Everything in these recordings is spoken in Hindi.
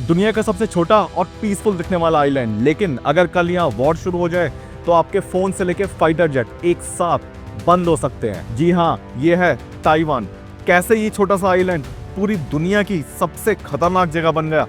दुनिया का सबसे छोटा और पीसफुल दिखने वाला आइलैंड, लेकिन अगर कल यहाँ वॉर शुरू हो जाए तो आपके फोन से लेके फाइटर जेट एक साथ बंद हो सकते हैं। जी हाँ, ये है ताइवान। कैसे ये छोटा सा आइलैंड पूरी दुनिया की सबसे खतरनाक जगह बन गया,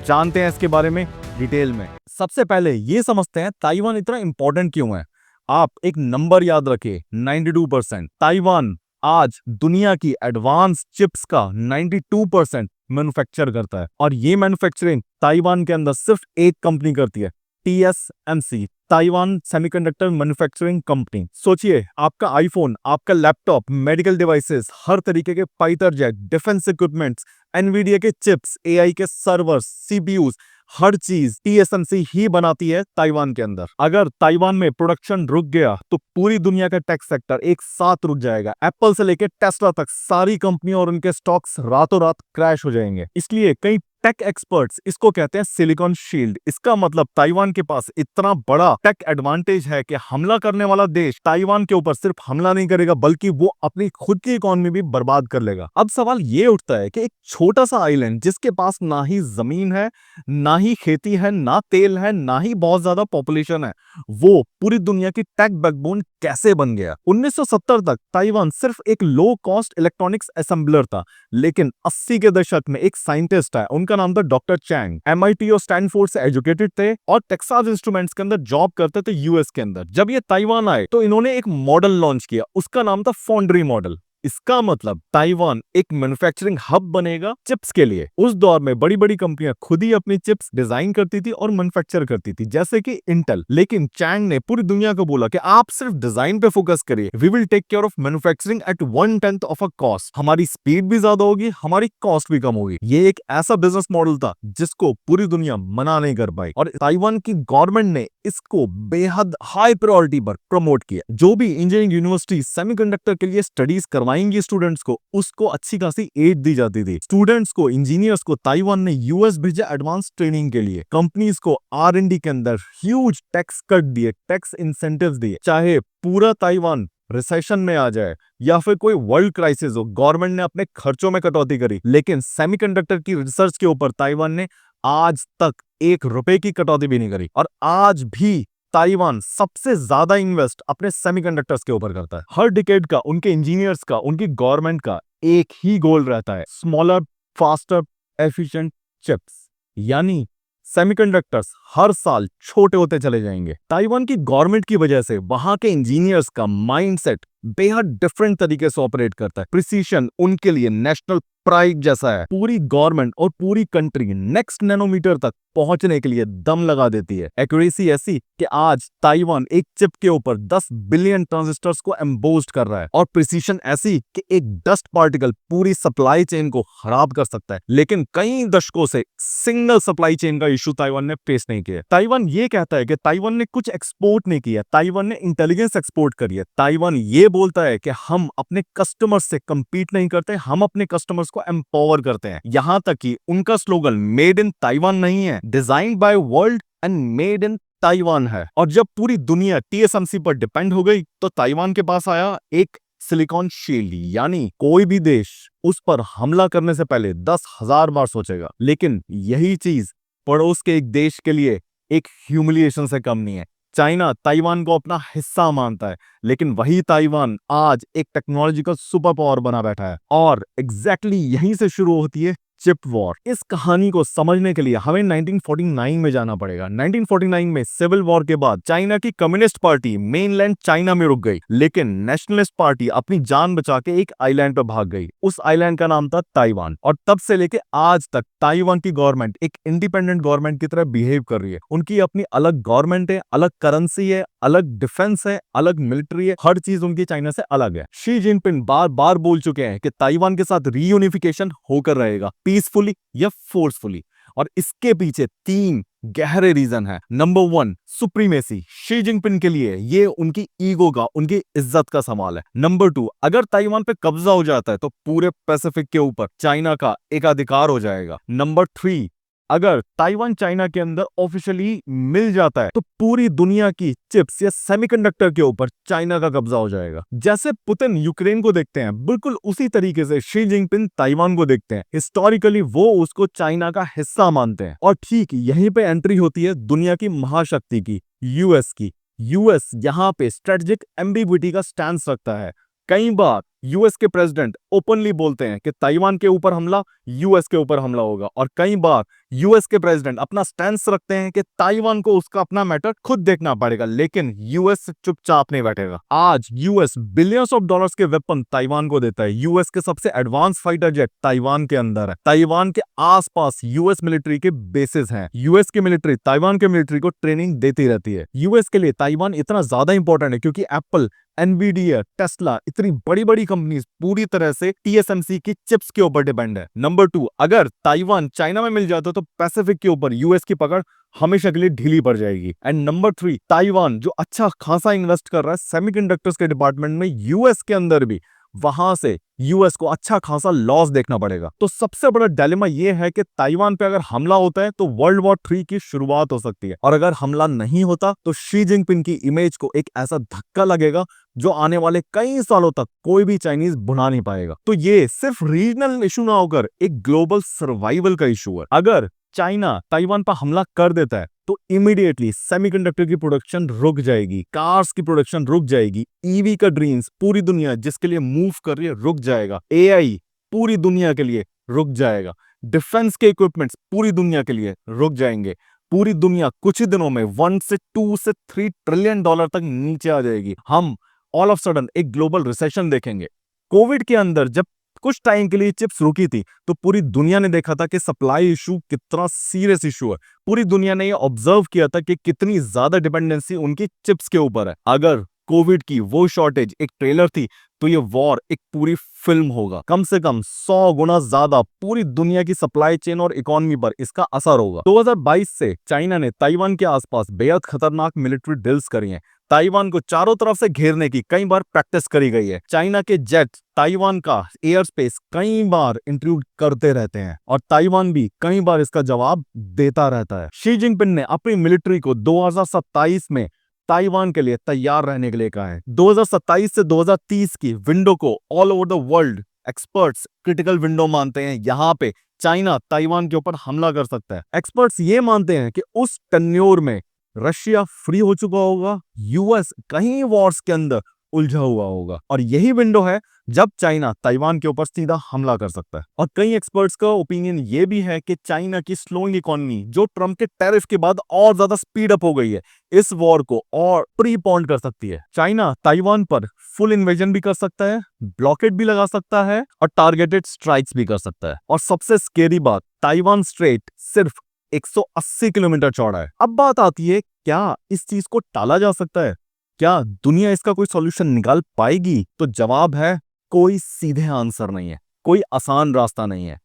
जानते हैं इसके बारे में डिटेल में। सबसे पहले ये समझते हैं ताइवान इतना इंपॉर्टेंट क्यों है। आप एक नंबर याद रखिए, 92%। ताइवान आज दुनिया की एडवांस चिप्स का 92% मैन्युफैक्चर करता है, और ये मैन्युफैक्चरिंग ताइवान के अंदर सिर्फ एक कंपनी करती है, TSMC, Taiwan semiconductor manufacturing company. सोचिए, आपका आईफोन, आपका लैपटॉप, मेडिकल डिवाइसेस, हर तरीके के fighter jet, defence equipments, Nvidia के चिप्स, AI के सर्वर्स, CPUs, हर चीज TSMC ही बनाती है ताइवान के अंदर। अगर ताइवान में प्रोडक्शन रुक गया तो पूरी दुनिया का टेक सेक्टर एक साथ रुक जाएगा। एप्पल से लेकर टेस्ला तक सारी कंपनियां और उनके स्टॉक्स रातों रात क्रैश हो जाएंगे। इसलिए कई टेक एक्सपर्ट्स इसको कहते हैं सिलिकॉन शील्ड। इसका मतलब ताइवान के पास इतना बड़ा टेक एडवांटेज है कि हमला करने वाला देश ताइवान के ऊपर सिर्फ हमला नहीं करेगा, बल्कि वो अपनी खुद की इकोनॉमी भी बर्बाद कर लेगा। अब सवाल ये उठता है कि एक छोटा सा आइलैंड जिसके पास ना ही जमीन है, ना ही खेती है, ना तेल है, ना ही बहुत ज्यादा पॉपुलेशन है, वो पूरी दुनिया की टेक बैकबोन कैसे बन गया। 1970 तक ताइवान सिर्फ एक लो कॉस्ट इलेक्ट्रॉनिक्स असेंबलर था, लेकिन 80 के दशक में एक साइंटिस्ट है, उनका नाम था डॉक्टर चैंग। MIT और स्टैनफोर्ड से एजुकेटेड थे और टेक्सास इंस्ट्रूमेंट्स के अंदर जॉब करते थे US के अंदर। जब ये ताइवान आए तो इन्होंने एक मॉडल लॉन्च किया, उसका नाम था फाउंड्री मॉडल। इसका मतलब ताइवान एक मैन्युफैक्चरिंग हब बनेगा चिप्स के लिए। उस दौर में बड़ी बड़ी कंपनियां खुद ही अपनी चिप्स डिजाइन करती थी और मैन्युफैक्चर करती थी, जैसे कि इंटेल। लेकिन चैंग ने पूरी दुनिया को बोला कि आप सिर्फ डिजाइन पे फोकस करिए, we will take care of manufacturing at 1/10 of a cost. हमारी स्पीड भी ज्यादा होगी, हमारी कॉस्ट भी कम होगी। ये एक ऐसा बिजनेस मॉडल था जिसको पूरी दुनिया मना नहीं कर पाई, और ताइवान की गवर्नमेंट ने इसको बेहद हाई प्रायोरिटी पर प्रमोट किया। जो भी इंजीनियरिंग यूनिवर्सिटी सेमीकंडक्टर के लिए स्टडीज करवाएंगी स्टूडेंट्स को, उसको अच्छी खासी एड दी जाती थी। स्टूडेंट्स को, इंजीनियर्स को ताइवान ने US भेजा एडवांस ट्रेनिंग के लिए। कंपनीज को R&D के अंदर ह्यूज टैक्स कट दिए, टैक्स इंसेंटिव्स दिए। चाहे पूरा ताइवान रिसेशन में आ जाए या फिर कोई वर्ल्ड क्राइसिस हो, गवर्नमेंट ने अपने खर्चों में कटौती करी, लेकिन सेमीकंडक्टर की रिसर्च के ऊपर ताइवान ने आज तक ₹1 की कटौती भी नहीं करी। और आज भी ताइवान सबसे ज्यादा इन्वेस्ट अपने सेमीकंडक्टर्स के ऊपर करता है। हर डिकेड का उनके इंजीनियर्स का, उनकी गवर्नमेंट का एक ही गोल रहता है, स्मॉलर, फास्टर, एफिशिएंट चिप्स। यानी सेमीकंडक्टर्स हर साल छोटे होते चले जाएंगे। ताइवान की गवर्नमेंट की वजह से वहां के इंजीनियर्स का माइंडसेट बेहद डिफरेंट तरीके से ऑपरेट करता है। प्रिसीशन उनके लिए नेशनल प्राइड जैसा है। पूरी गवर्नमेंट और पूरी कंट्री नेक्स्ट नैनोमीटर तक पहुंचने के लिए दम लगा देती है। एक्यूरेसी ऐसी कि आज ताइवान एक चिप के ऊपर 10 बिलियन ट्रांजिस्टर्स को एम्बोस्ड कर रहा है, और प्रिसीशन ऐसी कि एक डस्ट पार्टिकल पूरी सप्लाई चेन को खराब कर सकता है। लेकिन कई दशकों से सिंगल सप्लाई चेन का इशू ताइवान ने फेस नहीं किया। ताइवान ये कहता है कि ताइवान ने कुछ एक्सपोर्ट नहीं किया, ताइवान ने इंटेलिजेंस एक्सपोर्ट करी है। ताइवान ये बोलता है कि हम अपने कस्टमर्स से कंपीट नहीं करते, हम अपने कस्टमर्स को एम्पावर करते हैं। यहां तक कि उनका स्लोगन मेड इन ताइवान नहीं है, design by world and made in Taiwan है। और जब पूरी दुनिया TSMC पर डिपेंड हो गई तो ताइवान के पास आया एक सिलिकॉन शील्ड, यानी कोई भी देश उस पर हमला करने से पहले 10,000 बार सोचेगा। लेकिन यही चीज पड़ोस के एक देश के लिए एक ह्यूमिलिएशन से कम नहीं है। चाइना ताइवान को अपना हिस्सा मानता है, लेकिन वही ताइवान आज एक टेक्नोलॉजिकल सुपर पावर बना बैठा है। और एग्जैक्टली यहीं से शुरू होती है चिप वॉर। इस कहानी को समझने के लिए हमें 1949 में जाना पड़ेगा। 1949 में सिविल वॉर के बाद चाइना की कम्युनिस्ट पार्टी मेनलैंड चाइना में रुक गई, लेकिन नेशनलिस्ट पार्टी अपनी जान बचा के एक आइलैंड पर भाग गई। उस आइलैंड का नाम था ताइवान। और तब से लेके आज तक ताइवान की गवर्नमेंट एक इंडिपेंडेंट गवर्नमेंट की तरह बिहेव कर रही है। उनकी अपनी अलग गवर्नमेंट है, अलग करेंसी है, अलग डिफेंस है, अलग मिलिट्री है, हर चीज उनकी चाइना से अलग है। शी जिनपिंग बार बार बोल चुके हैं कि ताइवान के साथ रीयूनिफिकेशन होकर रहेगा, पीसफुली या फोर्सफुली। और इसके पीछे 3 गहरे रीजन है। Number 1, supremacy. शी जिनपिंग के लिए ये उनकी ईगो का, उनकी इज्जत का सवाल है। नंबर 2, अगर ताइवान पे कब्जा हो जाता है तो पूरे पैसिफिक के ऊपर चाइना का एकाधिकार हो जाएगा। नंबर 3, अगर ताइवान चाइना के अंदर ऑफिशियली मिल जाता है तो पूरी दुनिया की चिप्स या सेमीकंडक्टर के ऊपर चाइना का कब्जा हो जाएगा। जैसे पुतिन यूक्रेन को देखते हैं, बिल्कुल उसी तरीके से शी जिनपिंग ताइवान को देखते हैं। हिस्टोरिकली वो उसको चाइना का हिस्सा मानते हैं। और ठीक यहीं पे एंट्री होती है दुनिया की महाशक्ति की, यूएस की। यूएस यहां पे स्ट्रेटेजिक एम्बिग्विटी का स्टैंस रखता है। कई बार यूएस के प्रेसिडेंट ओपनली बोलते हैं कि ताइवान के ऊपर हमला यूएस के ऊपर हमला होगा, और कई बार यूएस के प्रेसिडेंट अपना स्टैंस रखते हैं कि ताइवान को उसका अपना मैटर खुद देखना पड़ेगा, लेकिन यूएस चुपचाप नहीं बैठेगा। आज यूएस बिलियंस ऑफ डॉलर्स के वेपन ताइवान को देता है। यूएस के सबसे एडवांस फाइटर जेट ताइवान के अंदर है। ताइवान के आसपास यूएस मिलिट्री के बेसिस हैं। यूएस की मिलिट्री ताइवान के मिलिट्री को ट्रेनिंग देती रहती है। यूएस के लिए ताइवान इतना ज्यादा इंपॉर्टेंट है क्योंकि एप्पल, एनवीडिया, टेस्ला, इतनी बड़ी बड़ी कंपनीज पूरी तरह से टीएसएमसी की चिप्स के ऊपर डिपेंड है। नंबर 2, अगर ताइवान चाइना में मिल जाता तो पैसिफिक के ऊपर यूएस की पकड़ हमेशा के लिए ढीली पड़ जाएगी। एंड नंबर 3, ताइवान जो अच्छा खासा इन्वेस्ट कर रहा है सेमीकंडक्टर्स के डिपार्टमेंट में यूएस के अंदर भी, वहां से यूएस को अच्छा खासा लॉस देखना पड़ेगा। तो सबसे बड़ा डिलेमा यह है कि ताइवान पे अगर हमला होता है तो वर्ल्ड वॉर 3 की शुरुआत हो सकती है, और अगर हमला नहीं होता तो शी जिनपिंग की इमेज को एक ऐसा धक्का लगेगा जो आने वाले कई सालों तक कोई भी चाइनीज भुला नहीं पाएगा। तो ये सिर्फ रीजनल इशू ना होकर एक ग्लोबल सर्वाइवल का इशू है। अगर चाइना ताइवान पर हमला कर देता है तो इमीडिएटली सेमीकंडक्टर की प्रोडक्शन रुक जाएगी, कार्स की प्रोडक्शन रुक जाएगी, ईवी का ड्रीम्स पूरी दुनिया जिसके लिए मूव कर रही है रुक जाएगा, एआई पूरी दुनिया के लिए रुक जाएगा, डिफेंस के इक्विपमेंट्स पूरी दुनिया के लिए रुक जाएंगे। पूरी दुनिया कुछ ही दिनों में 1 से 2 से 3 ट्रिलियन डॉलर तक नीचे आ जाएगी। हम ऑल ऑफ सडन एक ग्लोबल रिसेशन देखेंगे। कोविड के अंदर जब कुछ टाइम के लिए चिप्स रुकी थी तो पूरी दुनिया ने देखा था कि सप्लाई इशू कितना सीरियस इशू है। पूरी दुनिया ने ये ऑब्जर्व किया था कि कितनी ज्यादा डिपेंडेंसी उनकी चिप्स के ऊपर है। अगर कोविड की वो शॉर्टेज एक ट्रेलर थी तो ये वॉर एक पूरी फिल्म होगा। कम से कम 100 गुना ज्यादा पूरी दुनिया की सप्लाई चेन और इकोनॉमी पर इसका असर होगा। 2022 से चाइना ने ताइवान के आसपास बेहद खतरनाक मिलिट्री ड्रिल्स करी हैं। ताइवान को चारों तरफ से घेरने की कई बार प्रैक्टिस करी गई है। चाइना के जेट ताइवान का एयर स्पेस कई बार इंट्रूड करते रहते हैं और ताइवान भी कई बार इसका जवाब देता रहता है। शी जिनपिंग ने अपनी मिलिट्री को 2027 में ताइवान के लिए तैयार रहने के लिए कहा है। 2027 से 2030 की विंडो को all over the world experts critical window मानते हैं। यहां पे चाइना ताइवान के ऊपर हमला कर सकता है। एक्सपर्ट्स ये मानते हैं कि उस टेन्योर में रशिया फ्री हो चुका होगा, यूएस कहीं वॉर्स के अंदर उलझा हुआ होगा, और यही विंडो है जब चाइना ताइवान के ऊपर सीधा हमला कर सकता है। और कई एक्सपर्ट्स का ओपिनियन ये भी है कि चाइना की स्लोइंग इकोनॉमी जो ट्रम्प के टैरिफ के बाद और ज्यादा स्पीड अप हो गई है, इस वॉर को और प्रीपोन कर सकती है। चाइना ताइवान पर फुल इन्वेजन भी कर सकता है, ब्लॉकेड भी लगा सकता है और टारगेटेड स्ट्राइक्स भी कर सकता है। और सबसे स्केरी बात, ताइवान स्ट्रेट सिर्फ 180 किलोमीटर चौड़ा है। अब बात आती है, क्या इस चीज को टाला जा सकता है? क्या दुनिया इसका कोई सॉल्यूशन निकाल पाएगी? तो जवाब है, कोई सीधे आंसर नहीं है, कोई आसान रास्ता नहीं है।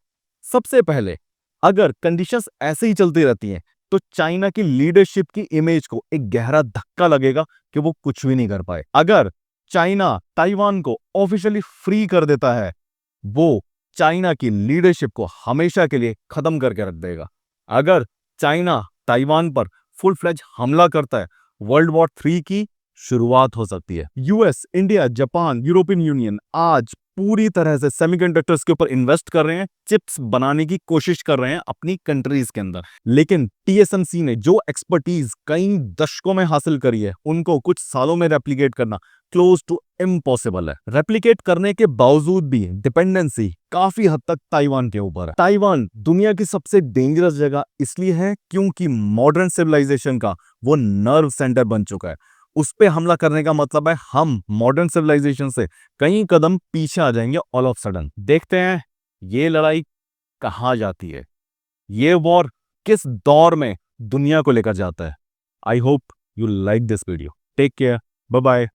सबसे पहले, अगर कंडीशंस ऐसे ही चलती रहती हैं तो चाइना की लीडरशिप की इमेज को एक गहरा धक्का लगेगा कि वो कुछ भी नहीं कर पाए। अगर चाइना ताइवान को ऑफिशियली फ्री कर देता है, वो चाइना की लीडरशिप को हमेशा के लिए खत्म करके रख देगा। अगर चाइना ताइवान पर फुल फ्लेज हमला करता है, वर्ल्ड वॉर 3 की शुरुआत हो सकती है। US, India, Japan, European union आज पूरी तरह से सेमीकंडक्टर्स के ऊपर इन्वेस्ट कर रहे हैं, चिप्स बनाने की कोशिश कर रहे हैं अपनी कंट्रीज के अंदर। लेकिन टीएसएमसी ने जो एक्सपर्टीज कई दशकों में हासिल करी है, उनको कुछ सालों में रेप्लिकेट करना क्लोज टू इम्पॉसिबल है। रेप्लिकेट करने के बावजूद भी डिपेंडेंसी काफी हद तक ताइवान के ऊपर है। ताइवान दुनिया की सबसे डेंजरस जगह इसलिए है क्योंकि मॉडर्न सिविलाइजेशन का वो नर्व सेंटर बन चुका है। उस पे हमला करने का मतलब है हम मॉडर्न सिविलाइजेशन से कई कदम पीछे आ जाएंगे ऑल ऑफ सडन। देखते हैं ये लड़ाई कहां जाती है, ये वॉर किस दौर में दुनिया को लेकर जाता है। I hope you like this video. Take care, bye bye.